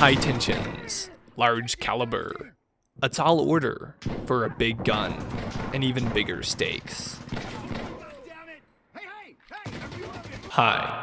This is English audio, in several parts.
High tensions, large caliber, a tall order for a big gun, and even bigger stakes. Hi.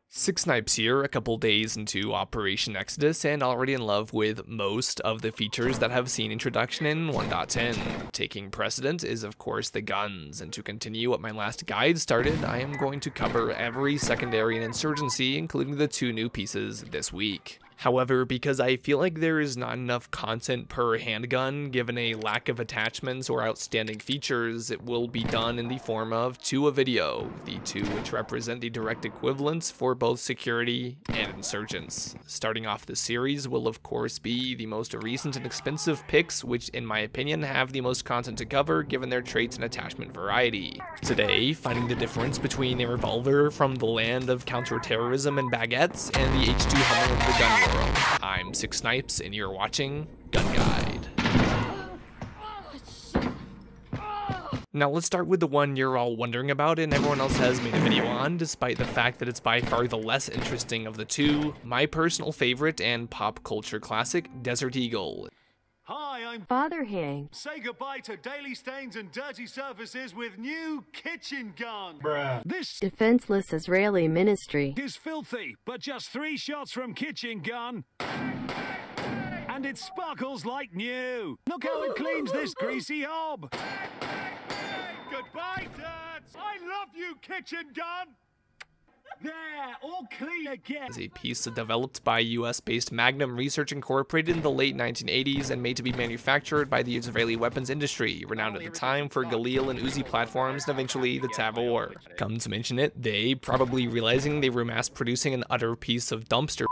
Six Snipes here, a couple days into Operation Exodus, and already in love with most of the features that have seen introduction in 1.10. Taking precedent is of course the guns, and to continue what my last guide started, I am going to cover every secondary and insurgency, including the 2 new pieces this week. However, because I feel like there is not enough content per handgun, given a lack of attachments or outstanding features, it will be done in the form of 2 a video, the 2 which represent the direct equivalents for both security and insurgents. Starting off the series will of course be the most recent and expensive picks, which in my opinion have the most content to cover given their traits and attachment variety. Today, finding the difference between a revolver from the land of counterterrorism and baguettes and the H2 Hummer of the gun world. I'm Six Snipes, and you're watching Gun Guide. Now let's start with the one you're all wondering about and everyone else has made a video on, despite the fact that it's by far the less interesting of the 2, my personal favorite and pop culture classic, Desert Eagle. Hi, I'm Father Hank. Say goodbye to daily stains and dirty surfaces with new kitchen gun. This Defenseless Israeli ministry. is filthy, but just 3 shots from kitchen gun. And it sparkles like new. Look how it cleans this greasy hob. Goodbye, turds. I love you, kitchen gun. There, all clean again. Is a piece developed by US-based Magnum Research Incorporated in the late 1980s and made to be manufactured by the Israeli weapons industry, renowned at the time for Galil and Uzi platforms and eventually the Tavor. Come to mention it, they, probably realizing they were mass-producing an utter piece of dumpster,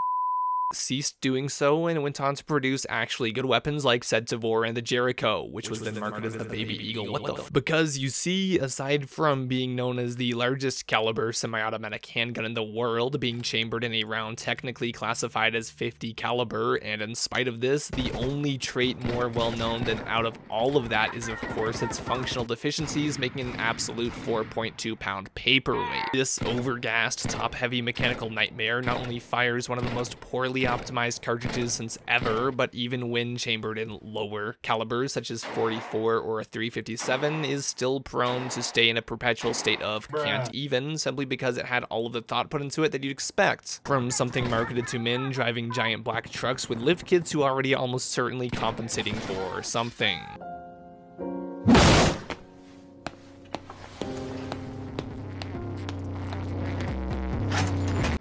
ceased doing so and went on to produce actually good weapons like said Tavor and the Jericho, which was then marketed as the Baby Eagle. What the f? Because you see, aside from being known as the largest caliber semi-automatic handgun in the world, being chambered in a round technically classified as 50 caliber, and in spite of this, the only trait more well known than out of all of that is of course its functional deficiencies, making an absolute 4.2 pound paperweight. This overgassed, top-heavy mechanical nightmare not only fires one of the most poorly optimized cartridges since ever, but even when chambered in lower calibers such as 44 or a 357 is still prone to stay in a perpetual state of can't even, simply because it had all of the thought put into it that you'd expect from something marketed to men driving giant black trucks with lift kits who already almost certainly compensating for something.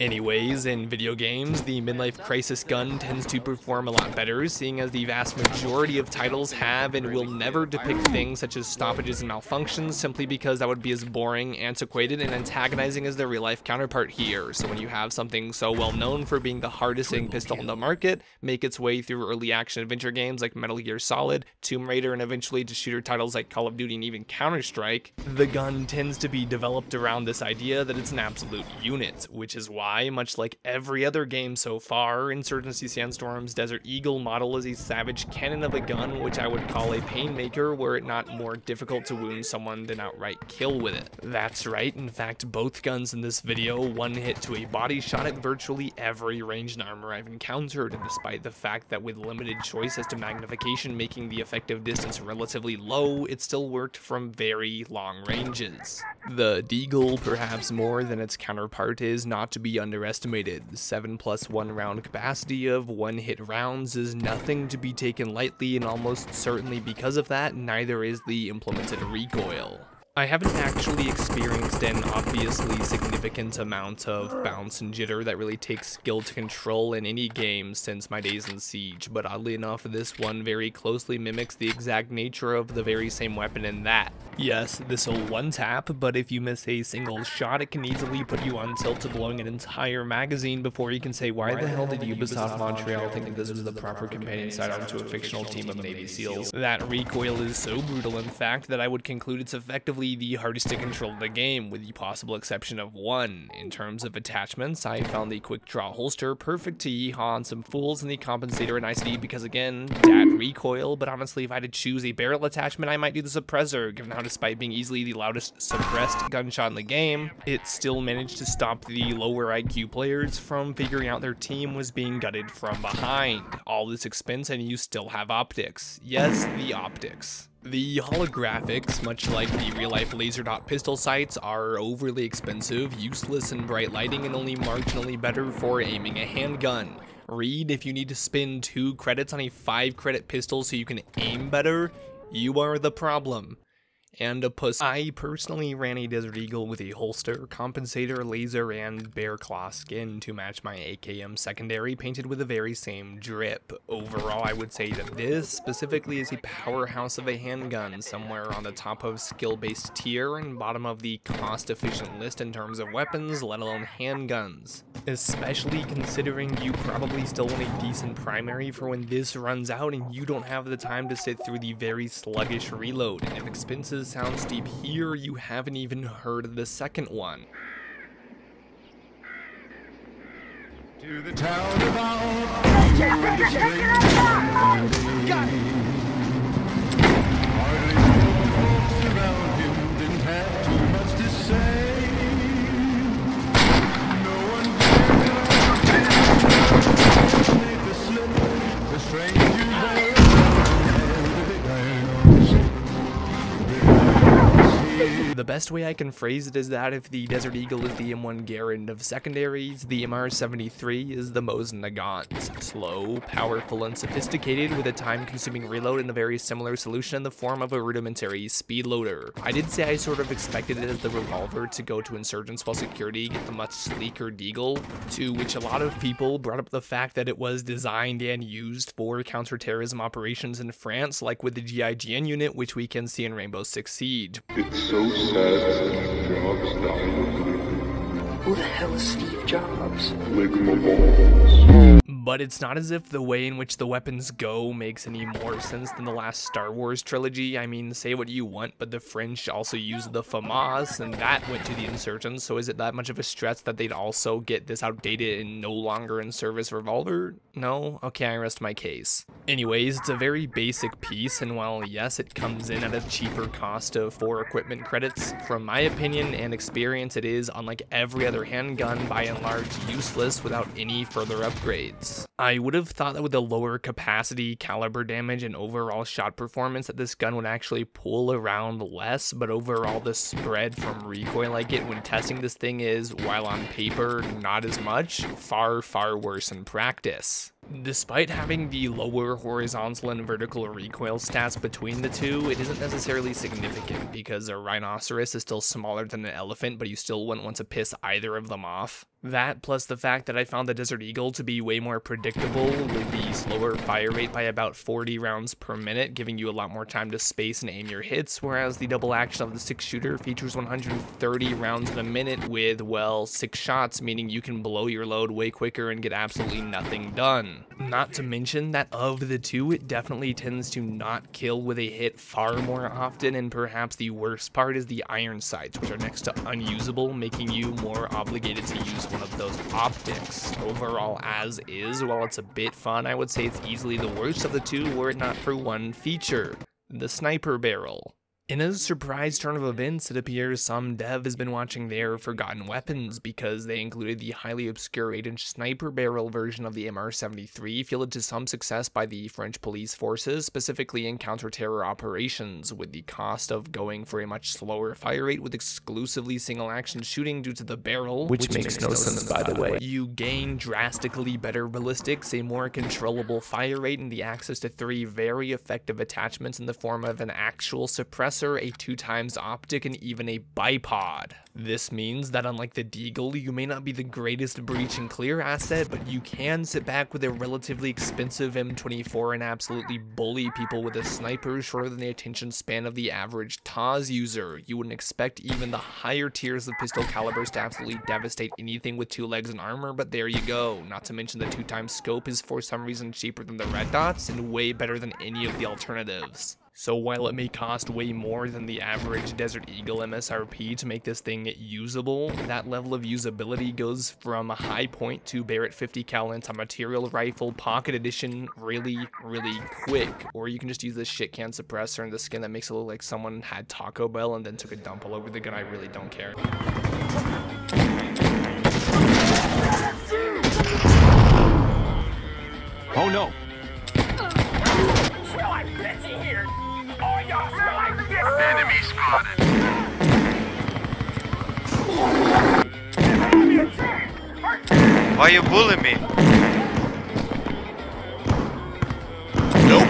Anyways, in video games, the midlife crisis gun tends to perform a lot better, seeing as the vast majority of titles have and will never depict things such as stoppages and malfunctions, simply because that would be as boring, antiquated, and antagonizing as their real-life counterpart here. So when you have something so well known for being the hardest hitting pistol in the market make its way through early action adventure games like Metal Gear Solid, Tomb Raider, and eventually to shooter titles like Call of Duty and even Counter-Strike, the gun tends to be developed around this idea that it's an absolute unit, which is why, much like every other game so far, Insurgency Sandstorm's Desert Eagle model is a savage cannon of a gun, which I would call a painmaker were it not more difficult to wound someone than outright kill with it. That's right, in fact both guns in this video one hit to a body shot at virtually every ranged armor I've encountered, and despite the fact that with limited choice as to magnification making the effective distance relatively low, it still worked from very long ranges. The Deagle, perhaps more than its counterpart, is not to be underestimated. The 7+1 round capacity of one-hit rounds is nothing to be taken lightly, and almost certainly because of that, neither is the implemented recoil. I haven't actually experienced an obviously significant amount of bounce and jitter that really takes skill to control in any game since my days in Siege, but oddly enough, this one very closely mimics the exact nature of the very same weapon in that. Yes, this'll one-tap, but if you miss a single shot, it can easily put you on tilt to blowing an entire magazine before you can say, why the hell did Ubisoft Montreal think that this was the proper companion sidearm to a fictional team of Navy SEALs? That recoil is so brutal, in fact, that I would conclude it's effectively objectively the hardest to control in the game, with the possible exception of one. In terms of attachments, I found the quick draw holster perfect to yeehaw on some fools, and the compensator a nicety because again, dat recoil, but honestly if I had to choose a barrel attachment I might do the suppressor, given how despite being easily the loudest suppressed gunshot in the game, it still managed to stop the lower IQ players from figuring out their team was being gutted from behind. All this expense and you still have optics. Yes, the optics. The holographics, much like the real-life laser dot pistol sights, are overly expensive, useless in bright lighting, and only marginally better for aiming a handgun. Read, if you need to spend 2 credits on a 5-credit pistol so you can aim better, you are the problem. And a puss. I personally ran a Desert Eagle with a holster, compensator, laser, and bear claw skin to match my AKM secondary, painted with the very same drip. Overall, I would say that this specifically is a powerhouse of a handgun, somewhere on the top of skill-based tier and bottom of the cost-efficient list in terms of weapons, let alone handguns. Especially considering you probably still want a decent primary for when this runs out and you don't have the time to sit through the very sluggish reload, and if expenses sound steep here, you haven't even heard of the second one. To the town of our got it. Hardly folks around him didn't have too much to say. No one dared to make the slip. The stranger there The best way I can phrase it is that if the Desert Eagle is the M1 Garand of secondaries, the MR73 is the Mosin Nagant. Slow, powerful, and sophisticated, with a time-consuming reload and a very similar solution in the form of a rudimentary speed loader. I did say I sort of expected it as the revolver to go to insurgents while security get the much sleeker Deagle, to which a lot of people brought up the fact that it was designed and used for counterterrorism operations in France, like with the GIGN unit, which we can see in Rainbow Six Siege. It's so sad Steve Jobs died. Who the hell is Steve Jobs? Lick my balls. But it's not as if the way in which the weapons go makes any more sense than the last Star Wars trilogy. I mean, say what you want, but the French also used the FAMAS, and that went to the insurgents, so is it that much of a stretch that they'd also get this outdated and no longer in service revolver? No? Okay, I rest my case. Anyways, it's a very basic piece, and while yes, it comes in at a cheaper cost of 4 equipment credits, from my opinion and experience, it is, unlike every other handgun, by and large useless without any further upgrades. I would have thought that with the lower capacity, caliber damage, and overall shot performance that this gun would actually pull around less, but overall the spread from recoil I get when testing this thing is, while on paper not as much, far worse in practice. Despite having the lower horizontal and vertical recoil stats between the two, it isn't necessarily significant because a rhinoceros is still smaller than an elephant, but you still wouldn't want to piss either of them off. That, plus the fact that I found the Desert Eagle to be way more predictable, with the slower fire rate by about 40 rounds per minute, giving you a lot more time to space and aim your hits, whereas the double action of the 6-shooter features 130 rounds in a minute with, well, 6 shots, meaning you can blow your load way quicker and get absolutely nothing done. Not to mention that of the two, it definitely tends to not kill with a hit far more often, and perhaps the worst part is the iron sights, which are next to unusable, making you more obligated to use one of those optics. Overall, as is, while it's a bit fun, I would say it's easily the worst of the two were it not for one feature: the sniper barrel. In a surprise turn of events, it appears some dev has been watching their forgotten weapons because they included the highly obscure 8-inch sniper barrel version of the MR73, fielded to some success by the French police forces, specifically in counter-terror operations, with the cost of going for a much slower fire rate with exclusively single-action shooting due to the barrel, which makes no sense by the way. You gain drastically better ballistics, a more controllable fire rate, and the access to 3 very effective attachments in the form of an actual suppressor, a 2x optic, and even a bipod. This means that unlike the Deagle, you may not be the greatest breach and clear asset, but you can sit back with a relatively expensive M24 and absolutely bully people with a sniper shorter than the attention span of the average Taz user. You wouldn't expect even the higher tiers of pistol calibers to absolutely devastate anything with 2 legs and armor, but there you go. Not to mention the 2x scope is for some reason cheaper than the red dots and way better than any of the alternatives. So while it may cost way more than the average Desert Eagle MSRP to make this thing usable, that level of usability goes from a high point to Barrett 50 cal anti-material rifle pocket edition really quick. Or you can just use this shit can suppressor and the skin that makes it look like someone had Taco Bell and then took a dump all over the gun. I really don't care. Oh no! Smell like pissy here! Oh, y'all smell like piss! Enemy spotted! Why you bullying me? Nope.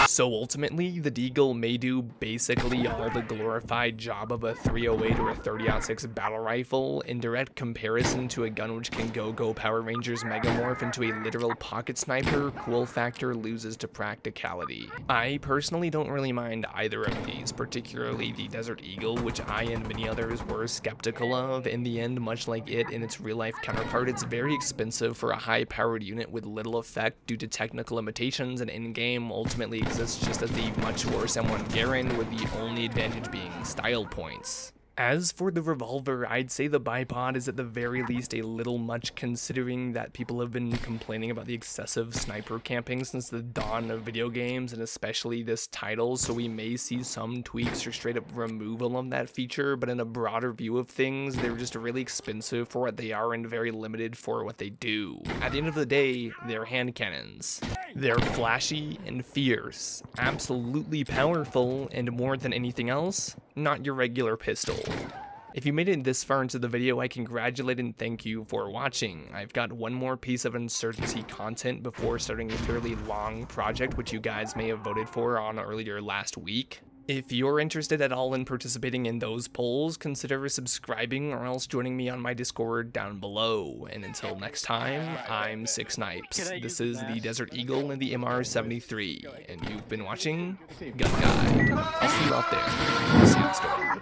So ultimately, the Deagle may do basically all the glorified job of a 308 or a 30-06 battle rifle in direct comparison to a gun which can go Power Rangers Megamorph into a literal pocket sniper. Cool factor loses to practicality. I personally don't really mind either of these, particularly the Desert Eagle, which I and many others were skeptical of. In the end, much like it and its real-life counterpart, it's very expensive for a high-powered unit with little effect due to technical limitations, and in-game ultimately exists just as the much worse M1 Garand, with the only advantage being style points. As for the revolver, I'd say the bipod is at the very least a little much, considering that people have been complaining about the excessive sniper camping since the dawn of video games, and especially this title, so we may see some tweaks or straight up removal of that feature, but in a broader view of things, they're just really expensive for what they are and very limited for what they do. At the end of the day, they're hand cannons. They're flashy and fierce, absolutely powerful, and more than anything else, not your regular pistol. If you made it this far into the video, I congratulate and thank you for watching. I've got one more piece of Insurgency content before starting a fairly long project, which you guys may have voted for on earlier last week. If you're interested at all in participating in those polls, consider subscribing or else joining me on my Discord down below. And until next time, I'm Six Snipes. This is the Desert Eagle and the MR73, and you've been watching Gun Guide. I'll see you out there. See you in the store.